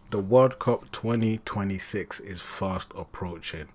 The World Cup 2026 is fast approaching,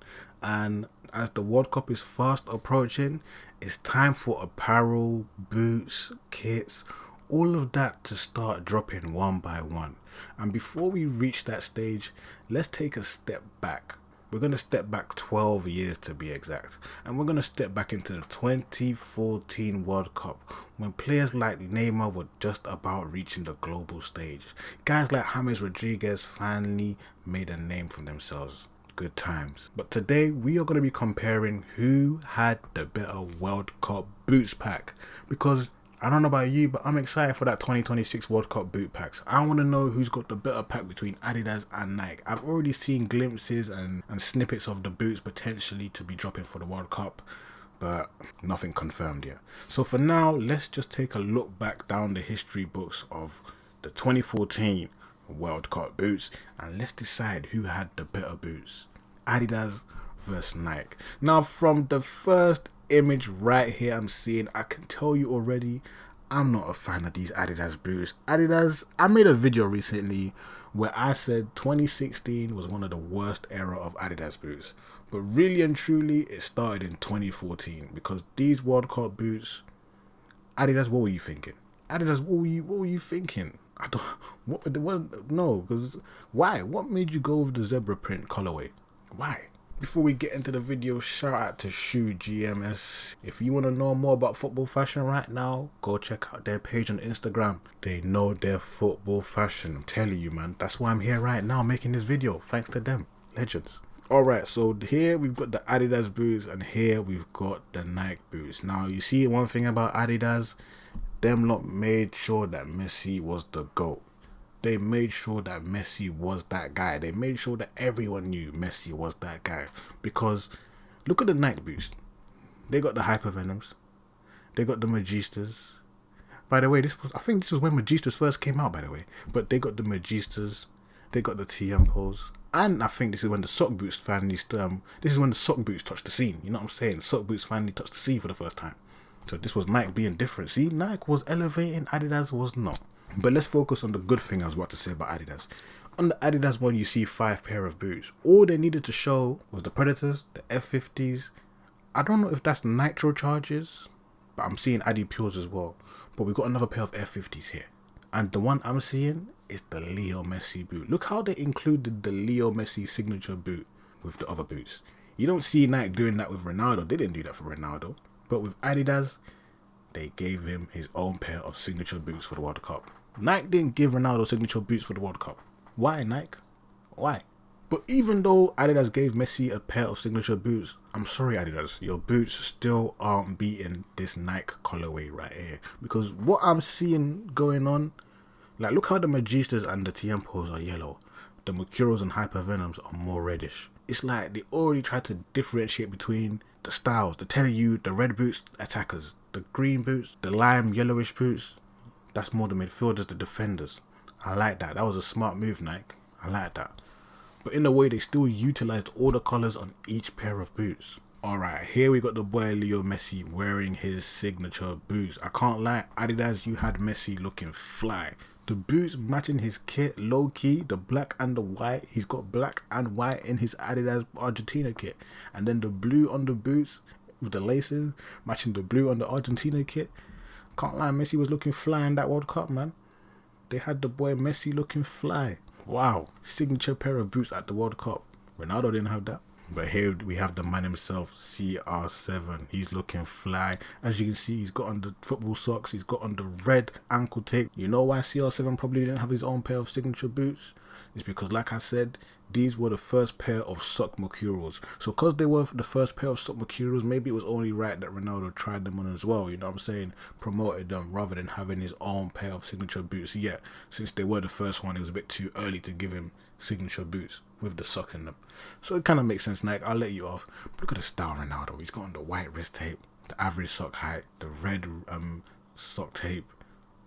and as the World Cup is fast approaching, it's time for apparel, boots, kits, all of that to start dropping one by one. And before we reach that stage, let's take a step back. We're going to step back 12 years to be exact. And we're going to step back into the 2014 World Cup when players like Neymar were just about reaching the global stage. Guys like James Rodriguez finally made a name for themselves. Good times. But today we are going to be comparing who had the better World Cup boots pack. Because I don't know about you, but I'm excited for that 2026 World Cup boot packs. I want to know who's got the better pack between Adidas and Nike. I've already seen glimpses and snippets of the boots potentially to be dropping for the World Cup, but nothing confirmed yet. So for now, let's just take a look back down the history books of the 2014 World Cup boots and let's decide who had the better boots. Adidas versus Nike. Now from the first image right here I'm seeing, I can tell you already I'm not a fan of these Adidas boots. Adidas, I made a video recently where I said 2016 was one of the worst era of Adidas boots, but really and truly it started in 2014 because these World Cup boots, Adidas, what were you thinking? Adidas, what were you thinking? I don't no, because why? What made you go with the zebra print colorway? Why? Before we get into the video, shout out to Shoe GMS. If you want to know more about football fashion right now, go check out their page on Instagram. They know their football fashion. I'm telling you, man. That's why I'm here right now making this video. Thanks to them. Legends. Alright, so here we've got the Adidas boots and here we've got the Nike boots. Now, you see one thing about Adidas, them lot made sure that Messi was the GOAT. They made sure that Messi was that guy. They made sure that everyone knew Messi was that guy. Because look at the Nike boots. They got the Hypervenoms. They got the Magistas. By the way, I think this was when Magistas first came out, by the way. But they got the Magistas. They got the Tiempos. And I think this is when the sock boots finally this is when the sock boots touched the scene. You know what I'm saying? Sock boots finally touched the scene for the first time. So this was Nike being different. See, Nike was elevating, Adidas was not. But let's focus on the good thing I was about to say about Adidas. On the Adidas one, you see 5 pair of boots. All they needed to show was the Predators, the F50s. I don't know if that's nitro charges, but I'm seeing Adi Pures as well. But we got another pair of F50s here. And the one I'm seeing is the Leo Messi boot. Look how they included the Leo Messi signature boot with the other boots. You don't see Nike doing that with Ronaldo. They didn't do that for Ronaldo. But with Adidas, they gave him his own pair of signature boots for the World Cup. Nike didn't give Ronaldo signature boots for the World Cup. Why, Nike? Why? But even though Adidas gave Messi a pair of signature boots, I'm sorry, Adidas, your boots still aren't beating this Nike colorway right here. Because what I'm seeing going on, like look how the Magistas and the Tiempos are yellow. The Mercurials and Hypervenoms are more reddish. It's like they already tried to differentiate between the styles. They're telling you the red boots, attackers. The green boots, the lime yellowish boots, that's more the midfielders, the defenders. I like that. That was a smart move, Nike. I like that. But in a way, they still utilized all the colours on each pair of boots. Alright, here we got the boy Leo Messi wearing his signature boots. I can't lie, Adidas, you had Messi looking fly. The boots matching his kit, low key, the black and the white. He's got black and white in his Adidas Argentina kit. And then the blue on the boots with the laces matching the blue on the Argentina kit. Can't lie, Messi was looking fly in that World Cup, man. They had the boy Messi looking fly. Wow. Signature pair of boots at the World Cup. Ronaldo didn't have that. But here we have the man himself, CR7. He's looking fly. As you can see, he's got on the football socks. He's got on the red ankle tape. You know why CR7 probably didn't have his own pair of signature boots? It's because, like I said, these were the first pair of sock Mercurials. So because they were the first pair of sock Mercurials, maybe it was only right that Ronaldo tried them on as well. You know what I'm saying? Promoted them rather than having his own pair of signature boots. Yeah, since they were the first one, it was a bit too early to give him signature boots with the sock in them. So it kind of makes sense, Nike. I'll let you off. But look at the style Ronaldo. He's got on the white wrist tape, the average sock height, the red sock tape,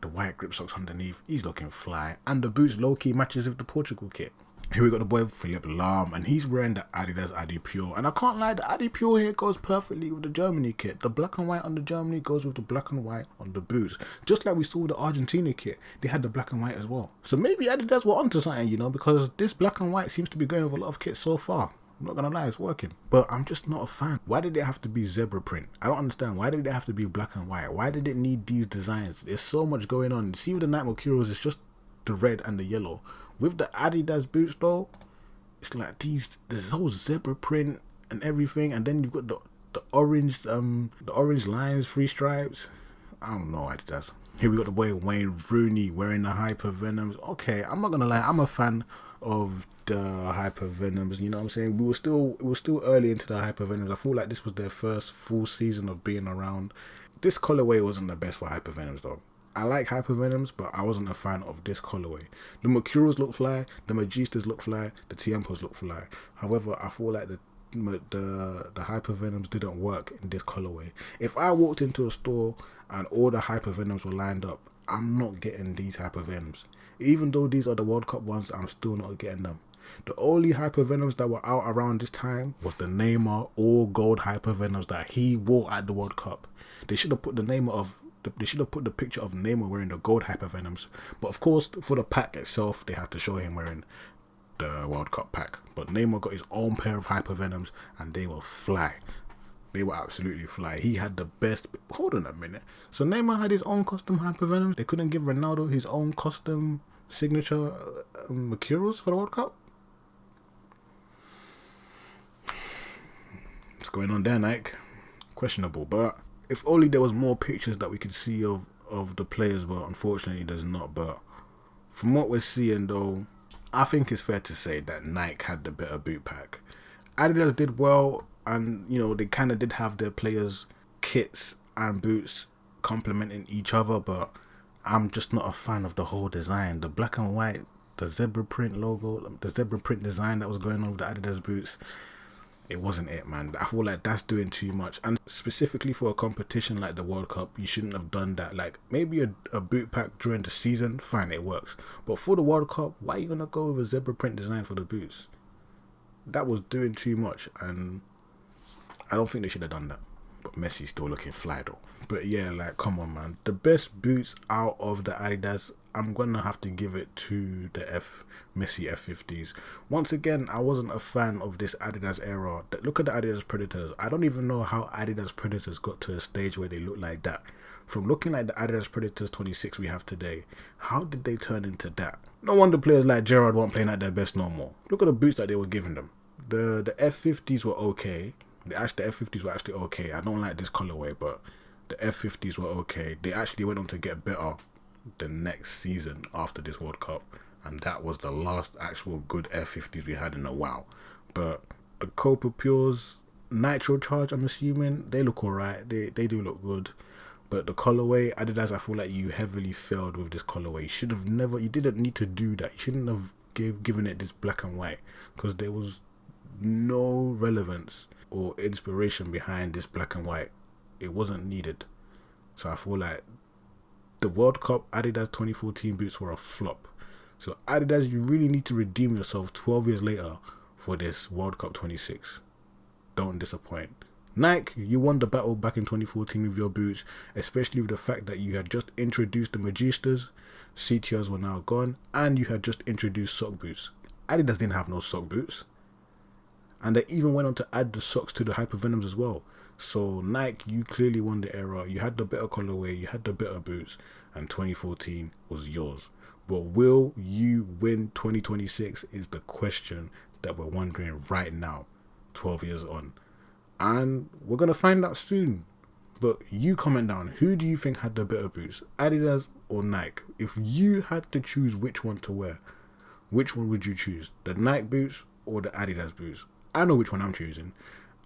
the white grip socks underneath. He's looking fly. And the boots low-key matches with the Portugal kit. Here we got the boy Philip Lahm, and he's wearing the Adidas Adi Pure. And I can't lie, the Adi Pure here goes perfectly with the Germany kit. The black and white on the Germany goes with the black and white on the boots. Just like we saw with the Argentina kit, they had the black and white as well. So maybe Adidas were onto something, you know, because this black and white seems to be going with a lot of kits so far. I'm not gonna lie, it's working. But I'm just not a fan. Why did it have to be zebra print? I don't understand. Why did it have to be black and white? Why did it need these designs? There's so much going on. See with the Nike Mercurials, it's just the red and the yellow. With the Adidas boots though, it's like this whole zebra print and everything, and then you've got the orange lines, 3 stripes. I don't know Adidas. Here we got the boy Wayne Rooney wearing the Hyper Venoms. Okay, I'm not gonna lie, I'm a fan of the Hyper Venoms. You know what I'm saying? It was still early into the Hyper Venoms. I feel like this was their first full season of being around. This colorway wasn't the best for Hyper Venoms though. I like Hyper Venoms, but I wasn't a fan of this colorway. The Mercurials look fly, the Magistas look fly, the Tiempos look fly. However, I feel like the Hyper Venoms didn't work in this colorway. If I walked into a store and all the Hyper Venoms were lined up, I'm not getting these Hyper Venoms. Even though these are the World Cup ones, I'm still not getting them. The only Hyper Venoms that were out around this time was the Neymar all gold Hyper Venoms that he wore at the World Cup. They should have put the picture of Neymar wearing the gold Hyper Venoms. But of course, for the pack itself, they had to show him wearing the World Cup pack. But Neymar got his own pair of Hyper Venoms, and they were fly. They were absolutely fly. He had the best. Hold on a minute. So Neymar had his own custom Hyper Venoms. They couldn't give Ronaldo his own custom signature Mercurials for the World Cup. What's going on there, Nike? Questionable, but if only there was more pictures that we could see of the players, but unfortunately there's not. But from what we're seeing though, I think it's fair to say that Nike had the better boot pack. Adidas did well, and you know, they kind of did have their players' kits and boots complementing each other, but I'm just not a fan of the whole design. The black and white, the zebra print logo, the zebra print design that was going on with the Adidas boots, it wasn't it, man. I feel like that's doing too much, and specifically for a competition like the World Cup, you shouldn't have done that. Like maybe a boot pack during the season, fine, it works, but for the World Cup, why are you gonna go with a zebra print design for the boots? That was doing too much, and I don't think they should have done that. But Messi's still looking fly though. But yeah, like come on, man. The best boots out of the Adidas, I'm gonna have to give it to the Messi F50s. Once again, I wasn't a fan of this Adidas era. Look at the Adidas Predators. I don't even know how Adidas Predators got to a stage where they look like that. From looking like the Adidas Predators 26 we have today, how did they turn into that? No wonder players like Gerrard weren't playing at their best no more. Look at the boots that they were giving them. The F50s were okay. The F50s were actually okay. I don't like this colorway, but the F50s were okay. They actually went on to get better the next season after this World Cup, and that was the last actual good F50s we had in a while. But the Copa Pures Nitro Charge, I'm assuming, they look alright. They do look good. But the colorway, Adidas, I feel like you heavily failed with this colorway. You didn't need to do that. You shouldn't have given it this black and white, because there was no relevance or inspiration behind this black and white. It wasn't needed. So I feel like the World Cup Adidas 2014 boots were a flop. So Adidas, you really need to redeem yourself 12 years later for this World Cup 26. Don't disappoint. Nike, you won the battle back in 2014 with your boots, especially with the fact that you had just introduced the Magistas, CTRs were now gone, and you had just introduced sock boots. Adidas didn't have no sock boots. And they even went on to add the socks to the Hyper Venoms as well. So Nike, you clearly won the era. You had the better colorway, you had the better boots, and 2014 was yours. But will you win 2026 is the question that we're wondering right now, 12 years on. And we're going to find out soon. But you comment down, who do you think had the better boots, Adidas or Nike? If you had to choose which one to wear, which one would you choose? The Nike boots or the Adidas boots? I know which one I'm choosing.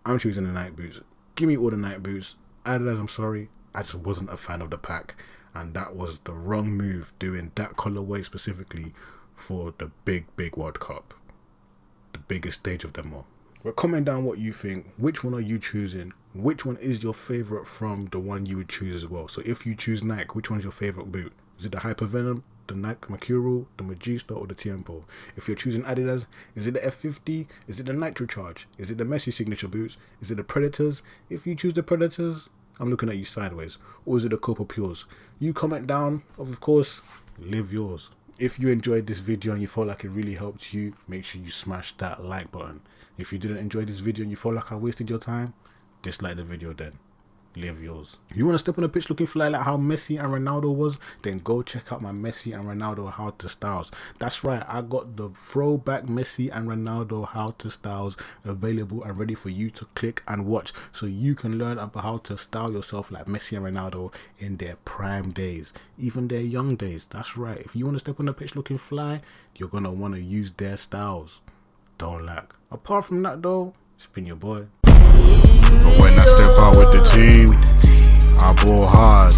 I'm choosing the Nike boots. Give me all the Nike boots. Adidas, I'm sorry, I just wasn't a fan of the pack, and that was the wrong move, doing that colorway specifically for the big World Cup, the biggest stage of them all. But comment down what you think. Which one are you choosing? Which one is your favorite from the one you would choose as well? So if you choose Nike, which one's your favorite boot? Is it the Hyper Venom, the Nike Mercurial, the Magista, or the Tiempo? If you're choosing Adidas, is it the F50? Is it the Nitro Charge? Is it the Messi signature boots? Is it the Predators? If you choose the Predators, I'm looking at you sideways. Or is it the Copa Pures? You comment down, of course, live yours. If you enjoyed this video and you felt like it really helped you, make sure you smash that like button. If you didn't enjoy this video and you felt like I wasted your time, dislike the video then. Live yours. You want to step on the pitch looking fly like how Messi and Ronaldo was? Then go check out my Messi and Ronaldo how to styles. That's right, I got the throwback Messi and Ronaldo how to styles available and ready for you to click and watch, so you can learn about how to style yourself like Messi and Ronaldo in their prime days, even their young days. That's right, if you want to step on the pitch looking fly, you're gonna want to use their styles. Don't lack. Apart from that though, it's been your boy. But when I step out with the team, I ball hard.